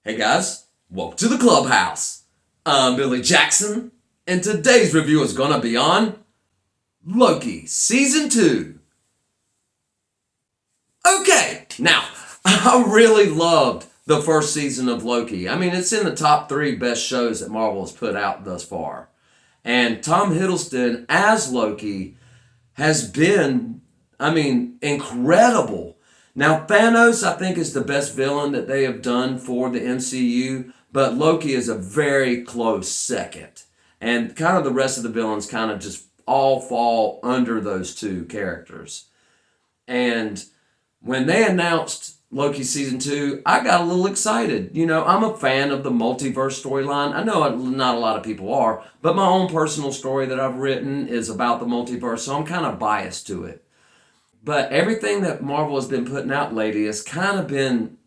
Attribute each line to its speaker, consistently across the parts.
Speaker 1: Hey guys, welcome to the clubhouse. I'm Billy Jackson, and today's review is gonna be on Loki Season 2. Okay, now, I really loved the first season of Loki. I mean, it's in the top 3 best shows that Marvel has put out thus far. And Tom Hiddleston as Loki has been, incredible. Now, Thanos, I think, is the best villain that they have done for the MCU, but Loki is a very close second. And kind of the rest of the villains kind of just all fall under those two characters. And when they announced Loki Season 2, I got a little excited. You know, I'm a fan of the multiverse storyline. I know not a lot of people are, but my own personal story that I've written is about the multiverse, so I'm kind of biased to it. But everything that Marvel has been putting out lately has kind of been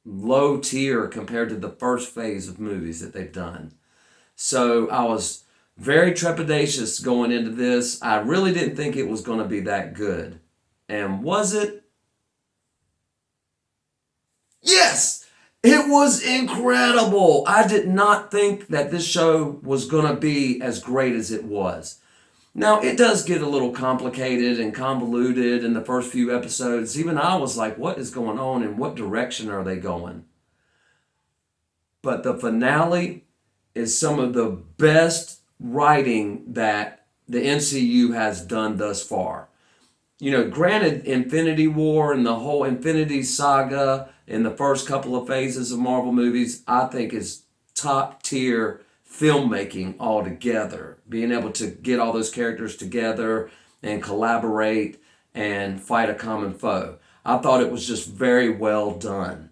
Speaker 1: low tier compared to the first phase of movies that they've done. So I was very trepidatious going into this. I really didn't think it was going to be that good. And was it? Yes! It was incredible! I did not think that this show was going to be as great as it was. Now, it does get a little complicated and convoluted in the first few episodes. Even I was like, what is going on and what direction are they going? But the finale is some of the best writing that the MCU has done thus far. You know, granted, Infinity War and the whole Infinity Saga in the first couple of phases of Marvel movies, I think is top tier filmmaking altogether. Being able to get all those characters together and collaborate and fight a common foe. I thought it was just very well done.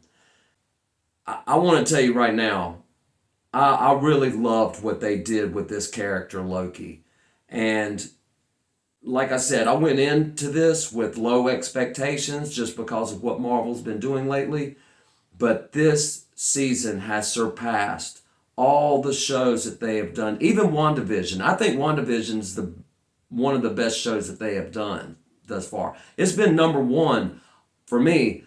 Speaker 1: I want to tell you right now, I really loved what they did with this character, Loki. And like I said, I went into this with low expectations just because of what Marvel's been doing lately. But this season has surpassed all the shows that they have done. Even WandaVision. I think WandaVision is one of the best shows that they have done thus far. It's been number 1 for me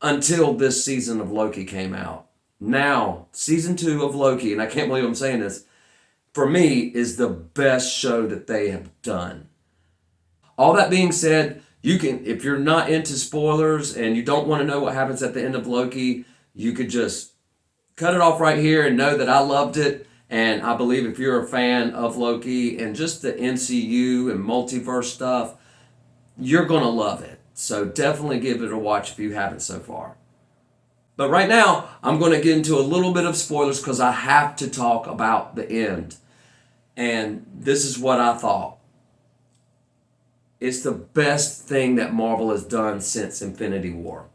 Speaker 1: until this season of Loki came out. Now, season 2 of Loki, and I can't believe I'm saying this, for me is the best show that they have done. All that being said, you can, if you're not into spoilers and you don't want to know what happens at the end of Loki, you could just cut it off right here and know that I loved it. And I believe if you're a fan of Loki and just the MCU and multiverse stuff, you're going to love it. So definitely give it a watch if you haven't so far. But right now, I'm going to get into a little bit of spoilers because I have to talk about the end. And this is what I thought. It's the best thing that Marvel has done since Infinity War.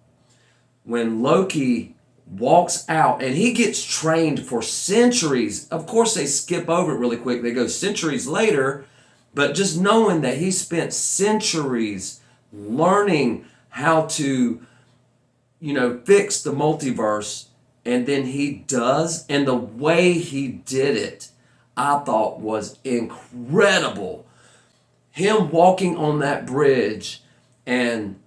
Speaker 1: When Loki walks out and he gets trained for centuries. Of course, they skip over it really quick. They go centuries later, but just knowing that he spent centuries learning how to, fix the multiverse, and then he does, and the way he did it, I thought was incredible. Him walking on that bridge and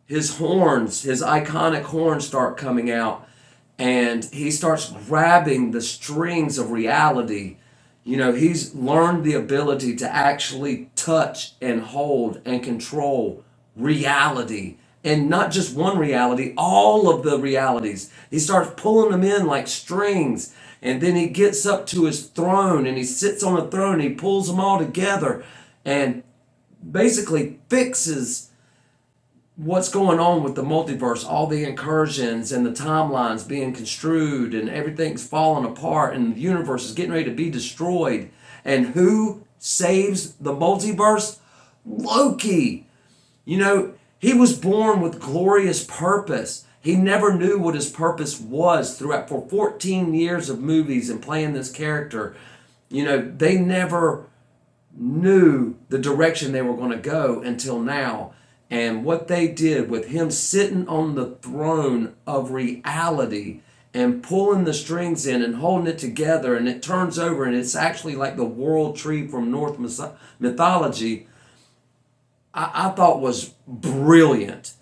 Speaker 1: his horns, his iconic horns start coming out, and he starts grabbing the strings of reality. You know, he's learned the ability to actually touch and hold and control reality. And not just one reality, all of the realities. He starts pulling them in like strings. And then he gets up to his throne and he sits on the throne and he pulls them all together and basically fixes what's going on with the multiverse, all the incursions and the timelines being construed and everything's falling apart and the universe is getting ready to be destroyed. And who saves the multiverse? Loki. You know, he was born with glorious purpose. He never knew what his purpose was throughout for 14 years of movies and playing this character. You know, they never knew the direction they were going to go until now. And what they did with him sitting on the throne of reality and pulling the strings in and holding it together, and it turns over and it's actually like the world tree from Norse mythology, I thought was brilliant.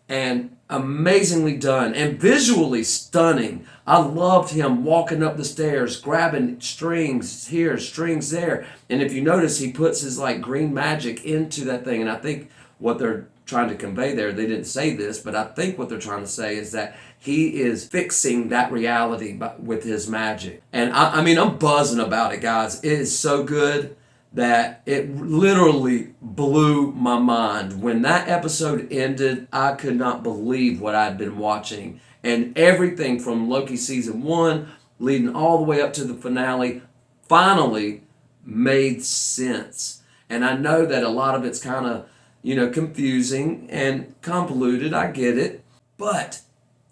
Speaker 1: And amazingly done and visually stunning. I loved him walking up the stairs, grabbing strings here, strings there. And if you notice, he puts his like green magic into that thing. And I think what they're trying to convey there, they didn't say this, but I think what they're trying to say is that he is fixing that reality with his magic. And I mean, I'm buzzing about it, guys. It is so good that it literally blew my mind. When that episode ended, I could not believe what I'd been watching. And everything from Loki season 1 leading all the way up to the finale finally made sense. And I know that a lot of it's kind of, confusing and convoluted. I get it. But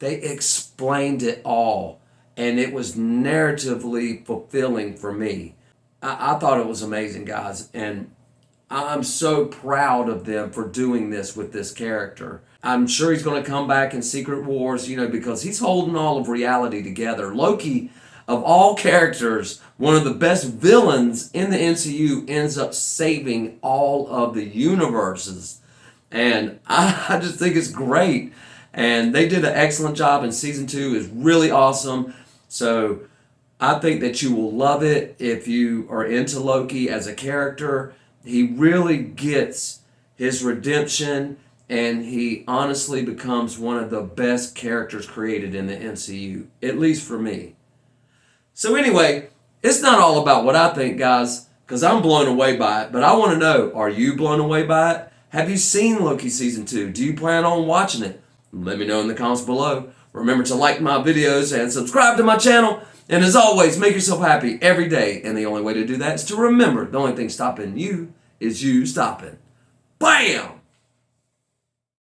Speaker 1: they explained it all. And it was narratively fulfilling for me. I thought it was amazing, guys, and I'm so proud of them for doing this with this character. I'm sure he's going to come back in Secret Wars, because he's holding all of reality together. Loki, of all characters, one of the best villains in the MCU, ends up saving all of the universes. And I just think it's great. And they did an excellent job in season 2. It's really awesome. So I think that you will love it if you are into Loki as a character. He really gets his redemption, and he honestly becomes one of the best characters created in the MCU, at least for me. So anyway, it's not all about what I think, guys, because I'm blown away by it. But I want to know, are you blown away by it? Have you seen Loki Season 2? Do you plan on watching it? Let me know in the comments below. Remember to like my videos and subscribe to my channel. And as always, make yourself happy every day. And the only way to do that is to remember the only thing stopping you is you stopping. Bam!